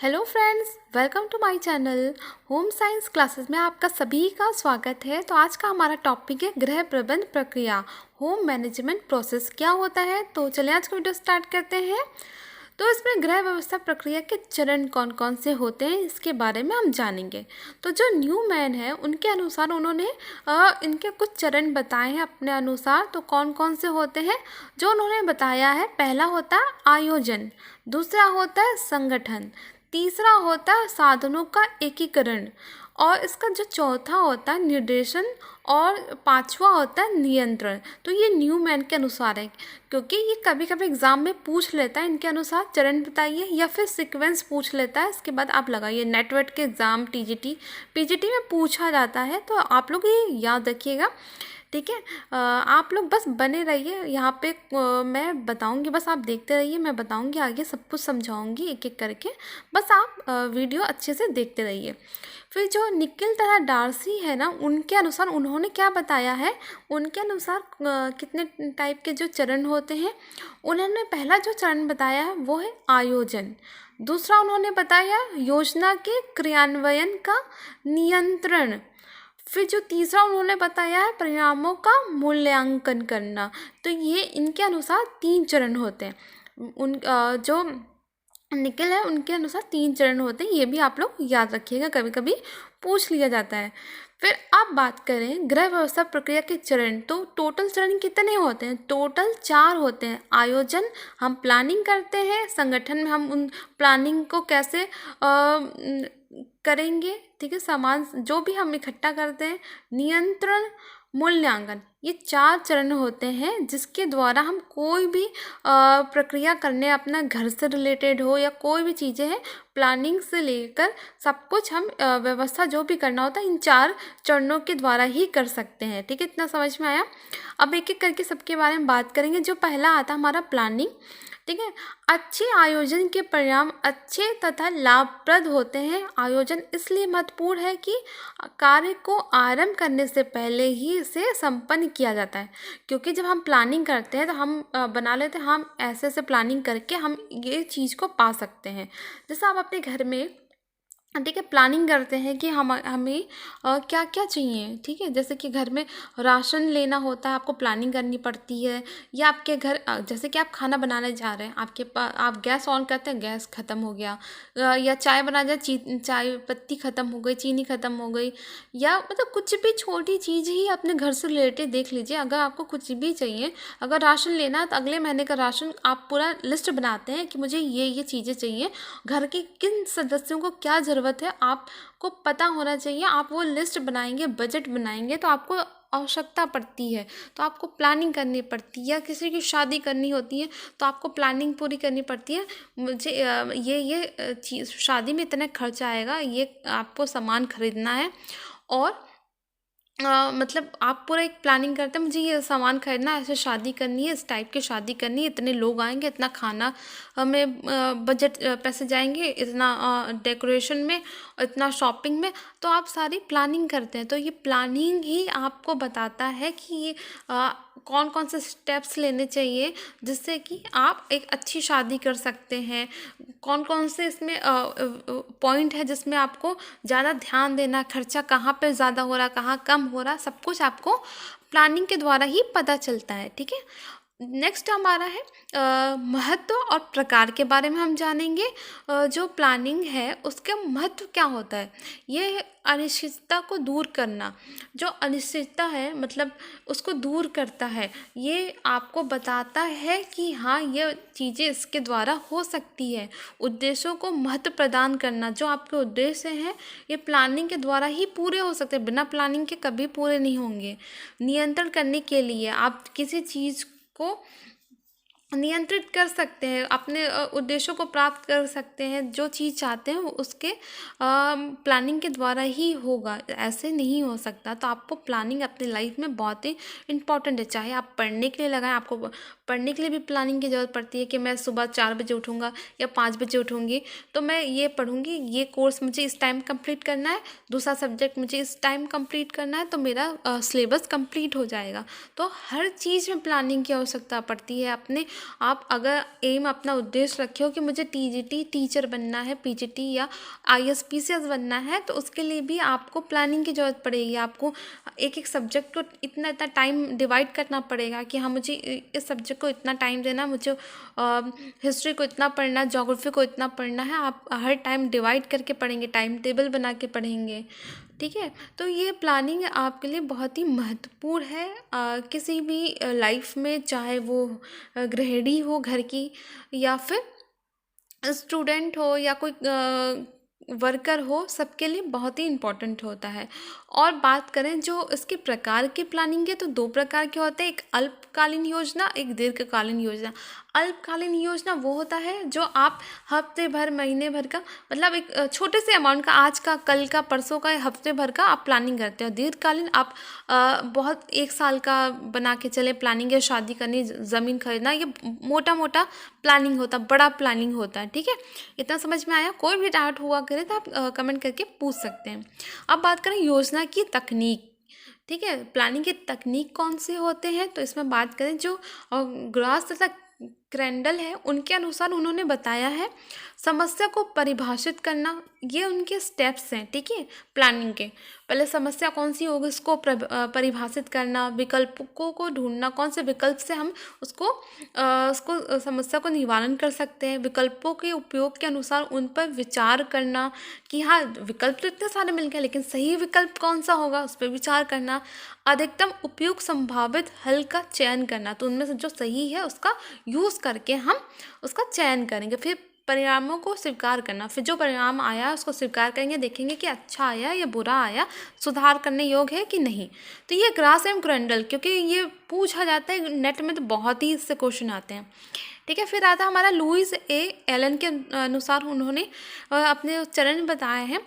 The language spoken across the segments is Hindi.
Hello friends, welcome to my channel home science classes में आपका सभी का स्वागत है। तो आज का हमारा टॉपिक है गृह प्रबंध प्रक्रिया, होम मैनेजमेंट प्रोसेस क्या होता है। तो चलिए आज का वीडियो स्टार्ट करते हैं। तो इसमें गृह व्यवस्था प्रक्रिया के चरण कौन कौन से होते हैं इसके बारे में हम जानेंगे। तो जो न्यू मैन है उनके अनुसार उन्होंने इनके कुछ चरण बताए हैं अपने अनुसार। तो कौन कौन से होते हैं जो उन्होंने बताया है। पहला होता है आयोजन, दूसरा होता है संगठन, तीसरा होता है साधनों का एकीकरण, और इसका जो चौथा होता है निर्देशन, और पांचवा होता है नियंत्रण। तो ये न्यू मैन के अनुसार है, क्योंकि ये कभी कभी एग्जाम में पूछ लेता है इनके अनुसार चरण बताइए, या फिर सीक्वेंस पूछ लेता है। इसके बाद आप लगाइए नेटवर्क के एग्ज़ाम, टीजीटी, पीजीटी में पूछा जाता है। तो आप लोग ये याद रखिएगा, ठीक है। आप लोग बस बने रहिए यहाँ पे। मैं बताऊँगी, बस आप देखते रहिए, मैं बताऊँगी आगे, सब कुछ समझाऊँगी एक एक करके। बस आप वीडियो अच्छे से देखते रहिए। फिर जो निखिल तथा डार्सी है ना, उनके अनुसार उन्होंने क्या बताया है। उनके अनुसार कितने टाइप के जो चरण होते हैं। उन्होंने पहला जो चरण बताया है वो है आयोजन, दूसरा उन्होंने बताया योजना के क्रियान्वयन का नियंत्रण, फिर जो तीसरा उन्होंने बताया है परिणामों का मूल्यांकन करना। तो ये इनके अनुसार 3 चरण होते हैं। जो निखिल है उनके अनुसार 3 चरण होते हैं। ये भी आप लोग याद रखिएगा, कभी कभी पूछ लिया जाता है। फिर अब बात करें गृह व्यवस्था प्रक्रिया के चरण, तो टोटल चरण कितने होते हैं। टोटल 4 होते हैं। आयोजन, हम प्लानिंग करते हैं। संगठन में हम उन प्लानिंग को कैसे करेंगे, ठीक है, सामान जो भी हम इकट्ठा करते हैं। नियंत्रण, मूल्यांकन, ये 4 चरण होते हैं जिसके द्वारा हम कोई भी प्रक्रिया करने, अपना घर से रिलेटेड हो या कोई भी चीज़ें हैं, प्लानिंग से लेकर सब कुछ हम व्यवस्था जो भी करना होता है इन 4 चरणों के द्वारा ही कर सकते हैं। ठीक है, इतना समझ में आया। अब एक एक करके सबके बारे में बात करेंगे। जो पहला आता है हमारा प्लानिंग, ठीक है। अच्छे आयोजन के परिणाम अच्छे तथा लाभप्रद होते हैं। आयोजन इसलिए महत्वपूर्ण है कि कार्य को आरंभ करने से पहले ही इसे संपन्न किया जाता है। क्योंकि जब हम प्लानिंग करते हैं तो हम बना लेते हैं, हम ऐसे ऐसे प्लानिंग करके हम ये चीज़ को पा सकते हैं। जैसे आप अपने घर में, ठीक है, प्लानिंग करते हैं कि हमें क्या क्या चाहिए, ठीक है। जैसे कि घर में राशन लेना होता है, आपको प्लानिंग करनी पड़ती है। या आपके घर जैसे कि आप खाना बनाने जा रहे हैं, आपके पास आप गैस ऑन करते हैं, गैस ख़त्म हो गया, या चाय बना जाए, चाय पत्ती ख़त्म हो गई, चीनी ख़त्म हो गई, या मतलब कुछ भी छोटी चीज़ ही अपने घर से रिलेटेड देख लीजिए। अगर आपको कुछ भी चाहिए, अगर राशन लेना है तो अगले महीने का राशन आप पूरा लिस्ट बनाते हैं कि मुझे ये चीज़ें चाहिए, घर के किन सदस्यों को क्या ज़रूरत है आपको पता होना चाहिए। आप वो लिस्ट बनाएंगे, बजट बनाएंगे, तो आपको आवश्यकता पड़ती है तो आपको प्लानिंग करनी पड़ती है। या किसी की शादी करनी होती है तो आपको प्लानिंग पूरी करनी पड़ती है। मुझे ये चीज़, शादी में इतना खर्चा आएगा, ये आपको सामान खरीदना है, और मतलब आप पूरा एक प्लानिंग करते हैं, मुझे ये सामान खरीदना है, ऐसे शादी करनी है, इस टाइप की शादी करनी है, इतने लोग आएंगे, इतना खाना में बजट पैसे जाएंगे, इतना डेकोरेशन में, इतना शॉपिंग में। तो आप सारी प्लानिंग करते हैं। तो ये प्लानिंग ही आपको बताता है कि ये कौन कौन से स्टेप्स लेने चाहिए जिससे कि आप एक अच्छी शादी कर सकते हैं। कौन कौन से इसमें पॉइंट है जिसमें आपको ज़्यादा ध्यान देना, खर्चा कहाँ पे ज़्यादा हो रहा, कहाँ कम हो रहा, सब कुछ आपको प्लानिंग के द्वारा ही पता चलता है। ठीक है, नेक्स्ट हमारा है महत्व और प्रकार के बारे में हम जानेंगे। जो प्लानिंग है उसका महत्व क्या होता है। ये है अनिश्चितता को दूर करना। जो अनिश्चितता है मतलब उसको दूर करता है। ये आपको बताता है कि हाँ, ये चीज़ें इसके द्वारा हो सकती है। उद्देश्यों को महत्व प्रदान करना, जो आपके उद्देश्य हैं ये प्लानिंग के द्वारा ही पूरे हो सकते हैं, बिना प्लानिंग के कभी पूरे नहीं होंगे। नियंत्रण करने के लिए आप किसी चीज़ को नियंत्रित कर सकते हैं, अपने उद्देश्यों को प्राप्त कर सकते हैं। जो चीज़ चाहते हैं वो उसके प्लानिंग के द्वारा ही होगा, ऐसे नहीं हो सकता। तो आपको प्लानिंग अपनी लाइफ में बहुत ही इम्पॉर्टेंट है। चाहे आप पढ़ने के लिए लगाएं, आपको पढ़ने के लिए भी प्लानिंग की ज़रूरत पड़ती है कि मैं सुबह 4 बजे उठूँगा या 5 बजे उठूँगी, तो मैं ये पढ़ूँगी, ये कोर्स मुझे इस टाइम कंप्लीट करना है, दूसरा सब्जेक्ट मुझे इस टाइम कंप्लीट करना है, तो मेरा सिलेबस कंप्लीट हो जाएगा। तो हर चीज़ में प्लानिंग की आवश्यकता पड़ती है। अपने आप अगर एम अपना उद्देश्य रखे हो कि मुझे टीजीटी टीचर बनना है, पीजीटी या आईएएस बनना है, तो उसके लिए भी आपको प्लानिंग की ज़रूरत पड़ेगी। आपको एक एक सब्जेक्ट को इतना इतना टाइम डिवाइड करना पड़ेगा कि हाँ, मुझे इस सब्जेक्ट को इतना टाइम देना, मुझे हिस्ट्री को इतना पढ़ना है, ज्योग्राफी को इतना पढ़ना है। आप हर टाइम डिवाइड करके पढ़ेंगे, टाइम टेबल बना के पढ़ेंगे, ठीक है। तो ये प्लानिंग आपके लिए बहुत ही महत्वपूर्ण है किसी भी लाइफ में, चाहे वो गृहिणी हो घर की, या फिर स्टूडेंट हो, या कोई वर्कर हो, सबके लिए बहुत ही इम्पोर्टेंट होता है। और बात करें जो इसके प्रकार की प्लानिंग है, तो 2 प्रकार के होते हैं, एक अल्पकालीन योजना, एक दीर्घकालीन योजना। अल्पकालीन योजना वो होता है जो आप हफ्ते भर, महीने भर का, मतलब एक छोटे से अमाउंट का, आज का, कल का, परसों का, हफ्ते भर का आप प्लानिंग करते हो। दीर्घकालीन आप बहुत 1 साल का बना के चले प्लानिंग, या शादी करनी, ज़मीन खरीदना, ये मोटा मोटा प्लानिंग होता, बड़ा प्लानिंग होता है, ठीक है। इतना समझ में आया? कोई भी डाउट हुआ करे तो आप कमेंट करके पूछ सकते हैं। अब बात करें योजना की तकनीक, ठीक है। प्लानिंग के तकनीक कौन से होते हैं, तो इसमें बात करें जो ग्रास तथा क्रेंडल है, उनके अनुसार उन्होंने बताया है समस्या को परिभाषित करना, ये उनके स्टेप्स हैं, ठीक है, प्लानिंग के। पहले समस्या कौन सी होगी, उसको परिभाषित करना, विकल्पों को ढूंढना, कौन से विकल्प से हम उसको समस्या को निवारण कर सकते हैं, विकल्पों के उपयोग के अनुसार उन पर विचार करना कि हाँ, विकल्प तो इतने सारे मिल गए, लेकिन सही विकल्प कौन सा होगा, उस पर विचार करना, अधिकतम उपयुक्त संभावित हल का चयन करना, तो उनमें से जो सही है उसका यूज़ करके हम उसका चयन करेंगे, फिर परिणामों को स्वीकार करना, फिर जो परिणाम आया उसको स्वीकार करेंगे, देखेंगे कि अच्छा आया या बुरा आया, सुधार करने योग्य है कि नहीं। तो ये ग्रास एवं क्रेंडल, क्योंकि ये पूछा जाता है नेट में, तो बहुत ही इससे क्वेश्चन आते हैं, ठीक है। फिर आता हमारा लुईस ए एलन के अनुसार उन्होंने अपने चरण बताए हैं,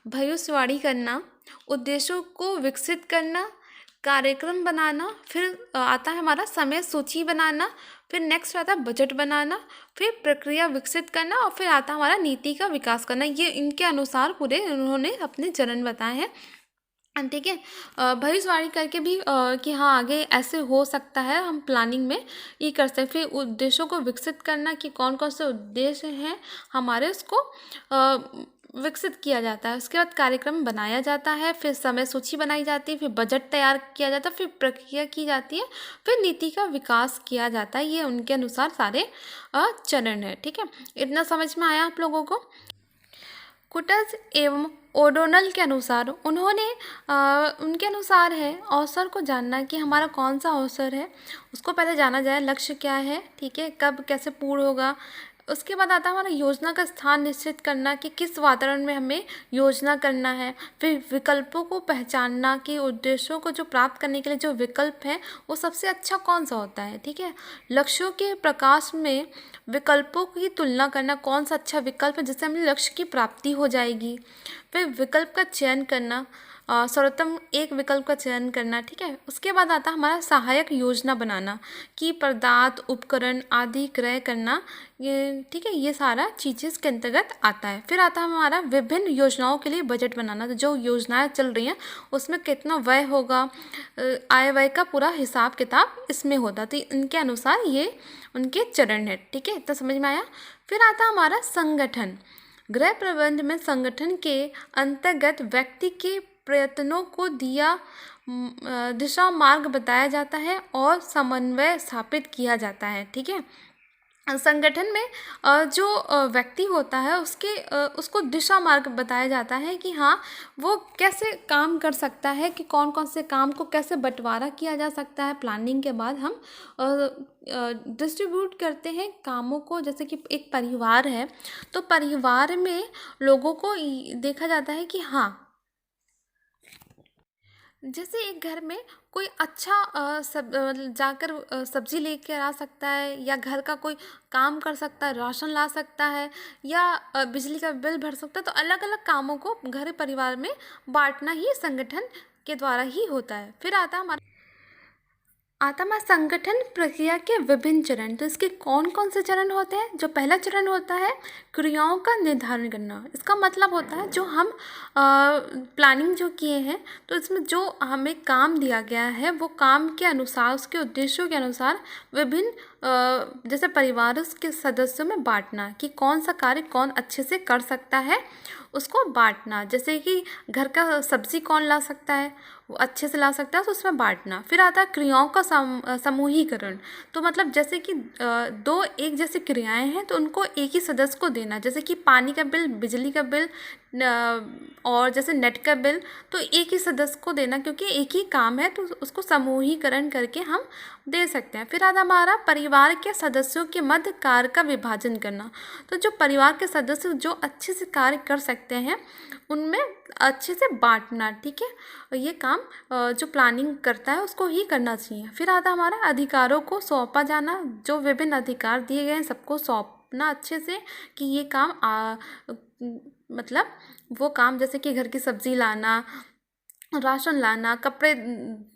भविष्यवाणी करना, उद्देश्यों को विकसित करना, कार्यक्रम बनाना, फिर आता है हमारा समय सूची बनाना, फिर नेक्स्ट आता है बजट बनाना, फिर प्रक्रिया विकसित करना, और फिर आता है हमारा नीति का विकास करना। ये इनके अनुसार पूरे उन्होंने अपने चरण बताए हैं, ठीक है। भविष्यवाणी करके भी कि हाँ, आगे ऐसे हो सकता है, हम प्लानिंग में ये कर सकते हैं। फिर उद्देश्यों को विकसित करना कि कौन कौन से उद्देश्य हैं हमारे, उसको विकसित किया जाता है। उसके बाद कार्यक्रम बनाया जाता है, फिर समय सूची बनाई जाती है, फिर बजट तैयार किया जाता है, फिर प्रक्रिया की जाती है, फिर नीति का विकास किया जाता है। ये उनके अनुसार सारे चरण है, ठीक है। इतना समझ में आया आप लोगों को? कुटज एवं ओडोनल के अनुसार उन्होंने उनके अनुसार है अवसर को जानना कि हमारा कौन सा अवसर है, उसको पहले जाना जाए, लक्ष्य क्या है, ठीक है, कब कैसे पूर्ण होगा। उसके बाद आता है हमारा योजना का स्थान निश्चित करना कि किस वातावरण में हमें योजना करना है। फिर विकल्पों को पहचानना कि उद्देश्यों को जो प्राप्त करने के लिए जो विकल्प है वो सबसे अच्छा कौन सा होता है, ठीक है। लक्ष्यों के प्रकाश में विकल्पों की तुलना करना, कौन सा अच्छा विकल्प है जिससे हमें लक्ष्य की प्राप्ति हो जाएगी। फिर विकल्प का चयन करना, सर्वोत्तम एक विकल्प का चयन करना, ठीक है। उसके बाद आता है हमारा सहायक योजना बनाना कि पदार्थ, उपकरण आदि क्रय करना, ये ठीक है, ये सारा चीज़ें इसके अंतर्गत आता है। फिर आता है हमारा विभिन्न योजनाओं के लिए बजट बनाना, तो जो योजनाएं चल रही हैं उसमें कितना व्यय होगा, आय व्यय का पूरा हिसाब किताब इसमें होता, तो इनके अनुसार ये उनके चरण है, ठीक है। इतना समझ में आया? फिर आता है हमारा संगठन। गृह प्रबंध में संगठन के अंतर्गत व्यक्ति के प्रयत्नों को दिशा मार्ग बताया जाता है और समन्वय स्थापित किया जाता है, ठीक है। संगठन में जो व्यक्ति होता है उसको दिशा मार्ग बताया जाता है कि हाँ, वो कैसे काम कर सकता है, कि कौन कौन से काम को कैसे बंटवारा किया जा सकता है। प्लानिंग के बाद हम डिस्ट्रीब्यूट करते हैं कामों को, जैसे कि एक परिवार है तो परिवार में लोगों को देखा जाता है कि हाँ, जैसे एक घर में कोई अच्छा जाकर सब्जी लेकर आ सकता है, या घर का कोई काम कर सकता है, राशन ला सकता है, या बिजली का बिल भर सकता है, तो अलग अलग कामों को घर परिवार में बांटना ही संगठन के द्वारा ही होता है। फिर आता है हमारा आता है संगठन प्रक्रिया के विभिन्न चरण। तो इसके कौन कौन से चरण होते हैं? जो पहला चरण होता है क्रियाओं का निर्धारण करना। इसका मतलब होता है जो हम प्लानिंग जो किए हैं, तो इसमें जो हमें काम दिया गया है वो काम के अनुसार, उसके उद्देश्यों के अनुसार विभिन्न जैसे परिवार के सदस्यों में बांटना कि कौन सा कार्य कौन अच्छे से कर सकता है, उसको बांटना। जैसे कि घर का सब्जी कौन ला सकता है, वो अच्छे से ला सकता है, तो उसमें बांटना। फिर आता है क्रियाओं का समूहीकरण। तो मतलब जैसे कि दो एक जैसी क्रियाएं हैं तो उनको एक ही सदस्य को देना। जैसे कि पानी का बिल, बिजली का बिल और जैसे नेट का बिल, तो एक ही सदस्य को देना क्योंकि एक ही काम है, तो उसको समूहीकरण करके हम दे सकते हैं। फिर आता हमारा परिवार के सदस्यों के मध्य कार्य का विभाजन करना। तो जो परिवार के सदस्य जो अच्छे से कार्य कर सकते हैं उनमें अच्छे से बांटना, ठीक है। और ये काम जो प्लानिंग करता है उसको ही करना चाहिए। फिर आता हमारा अधिकारों को सौंपा जाना। जो विभिन्न अधिकार दिए गए हैं सबको सौंपना अच्छे से कि ये काम मतलब वो काम जैसे कि घर की सब्जी लाना, राशन लाना, कपड़े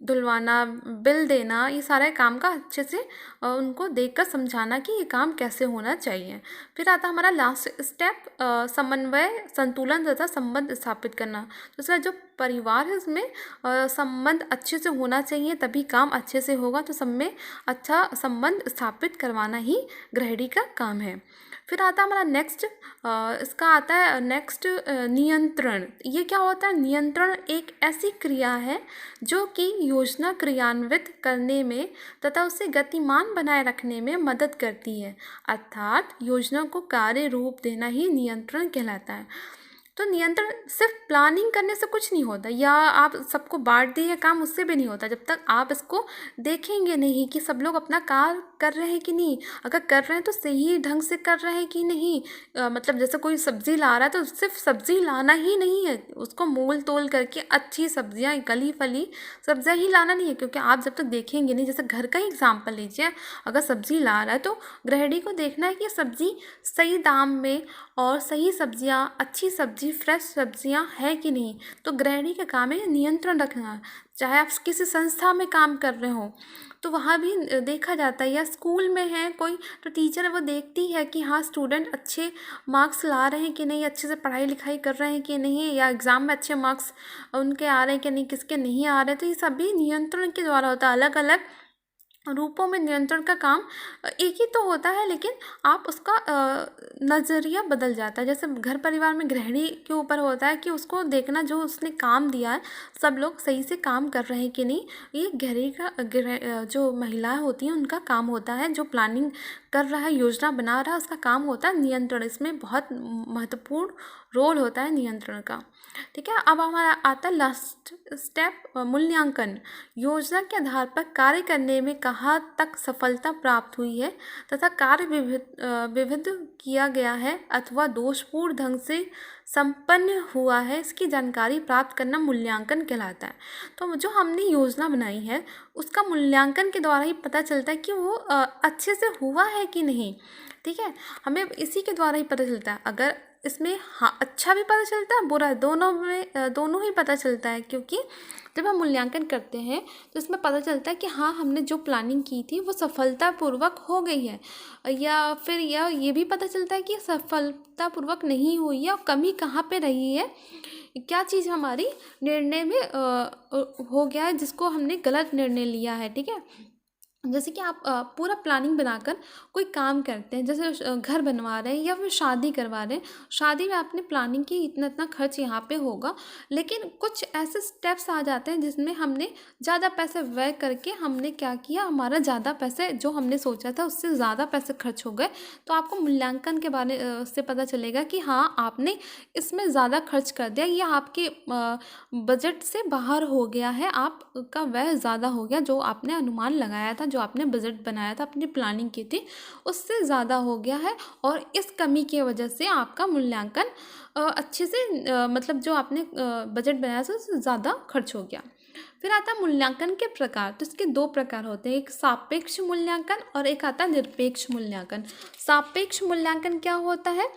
धुलवाना, बिल देना, ये सारे काम का अच्छे से उनको देखकर समझाना कि ये काम कैसे होना चाहिए। फिर आता हमारा लास्ट स्टेप समन्वय, संतुलन तथा संबंध स्थापित करना। तो इसमें जो परिवार है उसमें संबंध अच्छे से होना चाहिए, तभी काम अच्छे से होगा। तो सब में अच्छा संबंध स्थापित करवाना ही गृहिणी का काम है। फिर आता है हमारा नेक्स्ट, इसका आता है नेक्स्ट नियंत्रण। ये क्या होता है? नियंत्रण एक ऐसी क्रिया है जो कि योजना क्रियान्वित करने में तथा उसे गतिमान बनाए रखने में मदद करती है। अर्थात योजना को कार्य रूप देना ही नियंत्रण कहलाता है। तो नियंत्रण सिर्फ प्लानिंग करने से कुछ नहीं होता, या आप सबको बांट दिए काम, उससे भी नहीं होता जब तक आप इसको देखेंगे नहीं कि सब लोग अपना कार्य कर रहे हैं कि नहीं। अगर कर रहे हैं तो सही ढंग से कर रहे हैं कि नहीं। मतलब जैसे कोई सब्ज़ी ला रहा है तो सिर्फ सब्ज़ी लाना ही नहीं है, उसको मोल तोल करके अच्छी सब्जियां, गली फली सब्जियां ही लाना नहीं है। क्योंकि आप जब तक देखेंगे नहीं, जैसे घर का ही एग्जाम्पल लीजिए, अगर सब्ज़ी ला रहा है तो गृहिणी को देखना है कि सब्ज़ी सही दाम में और सही सब्जियां, अच्छी सब्जी, फ्रेश सब्जियां है कि नहीं। तो गृहिणी का काम है नियंत्रण रखना। चाहे आप किसी संस्था में काम कर रहे हो तो वहाँ भी देखा जाता है, या स्कूल में है कोई तो टीचर वो देखती है कि हाँ स्टूडेंट अच्छे मार्क्स ला रहे हैं कि नहीं, अच्छे से पढ़ाई लिखाई कर रहे हैं कि नहीं, या एग्ज़ाम में अच्छे मार्क्स उनके आ रहे हैं कि नहीं, किसके नहीं आ रहे। तो ये सभी नियंत्रण के द्वारा होता है। अलग अलग रूपों में नियंत्रण का काम एक ही तो होता है, लेकिन आप उसका नज़रिया बदल जाता है। जैसे घर परिवार में गृहिणी के ऊपर होता है कि उसको देखना जो उसने काम दिया है सब लोग सही से काम कर रहे हैं कि नहीं। ये गृहिणी का जो महिलाएं होती हैं उनका काम होता है। जो प्लानिंग कर रहा है, योजना बना रहा है, उसका काम होता है नियंत्रण। इसमें बहुत महत्वपूर्ण रोल होता है नियंत्रण का, ठीक है। अब हमारा आता है लास्ट स्टेप मूल्यांकन। योजना के आधार पर कार्य करने में कहाँ तक सफलता प्राप्त हुई है तथा कार्य विविध किया गया है अथवा दोषपूर्ण ढंग से संपन्न हुआ है, इसकी जानकारी प्राप्त करना मूल्यांकन कहलाता है। तो जो हमने योजना बनाई है उसका मूल्यांकन के द्वारा ही पता चलता है कि वो अच्छे से हुआ है कि नहीं, ठीक है। हमें इसी के द्वारा ही पता चलता है। अगर इसमें हाँ अच्छा भी पता चलता है, बुरा, दोनों ही पता चलता है। क्योंकि जब हम मूल्यांकन करते हैं तो इसमें पता चलता है कि हाँ हमने जो प्लानिंग की थी वो सफलतापूर्वक हो गई है, या फिर ये भी पता चलता है कि सफलतापूर्वक नहीं हुई है और कमी कहाँ पे रही है, क्या चीज़ हमारी निर्णय में हो गया है जिसको हमने गलत निर्णय लिया है, ठीक है। जैसे कि आप पूरा प्लानिंग बनाकर कोई काम करते हैं, जैसे घर बनवा रहे हैं या फिर शादी करवा रहे हैं। शादी में आपने प्लानिंग की इतना इतना खर्च यहाँ पे होगा, लेकिन कुछ ऐसे स्टेप्स आ जाते हैं जिसमें हमने ज़्यादा पैसे व्यय करके हमने क्या किया, हमारा ज़्यादा पैसे जो हमने सोचा था उससे ज़्यादा पैसे खर्च हो गए। तो आपको मूल्यांकन के बारे से पता चलेगा कि हाँ आपने इसमें ज़्यादा खर्च कर दिया, या आपके बजट से बाहर हो गया है, आपका व्यय ज़्यादा हो गया। जो आपने अनुमान लगाया था, जो आपने बजट बनाया था, अपनी प्लानिंग की थी, उससे ज़्यादा हो गया है और इस कमी की वजह से आपका मूल्यांकन अच्छे से मतलब जो आपने बजट बनाया था उससे ज़्यादा खर्च हो गया। फिर आता है मूल्यांकन के प्रकार। तो इसके दो प्रकार होते हैं, एक सापेक्ष मूल्यांकन और एक आता है निरपेक्ष मूल्यांकन। सापेक्ष मूल्यांकन क्या होता है?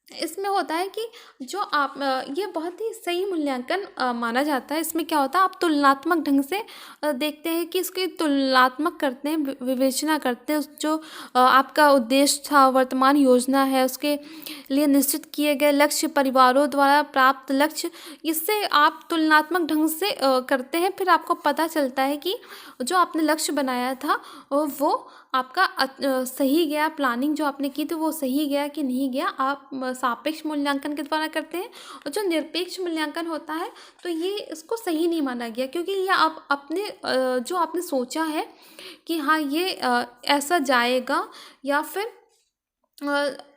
इसमें होता है कि जो आप ये बहुत ही सही मूल्यांकन माना जाता है। इसमें क्या होता है, आप तुलनात्मक ढंग से देखते हैं कि इसकी तुलनात्मक करते हैं, विवेचना करते हैं। उस जो आपका उद्देश्य था, वर्तमान योजना है, उसके लिए निश्चित किए गए लक्ष्य, परिवारों द्वारा प्राप्त लक्ष्य, इससे आप तुलनात्मक ढंग से करते हैं। फिर आपको पता चलता है कि जो आपने लक्ष्य बनाया था वो आपका सही गया, प्लानिंग जो आपने की थी वो सही गया कि नहीं गया। आप सापेक्ष मूल्यांकन के द्वारा करते हैं। और जो निरपेक्ष मूल्यांकन होता है तो ये इसको सही नहीं माना गया, क्योंकि ये आप अपने जो आपने सोचा है कि हाँ ये ऐसा जाएगा, या फिर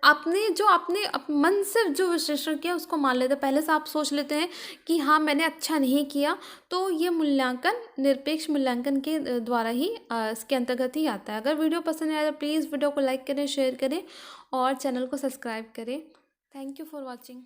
आपने जो आपने मन से जो विश्लेषण किया उसको मान लेते हैं। पहले से आप सोच लेते हैं कि हाँ मैंने अच्छा नहीं किया, तो ये मूल्यांकन निरपेक्ष मूल्यांकन के द्वारा ही इसके अंतर्गत ही आता है। अगर वीडियो पसंद आया तो प्लीज़ वीडियो को लाइक करें, शेयर करें और चैनल को सब्सक्राइब करें। Thank you for watching.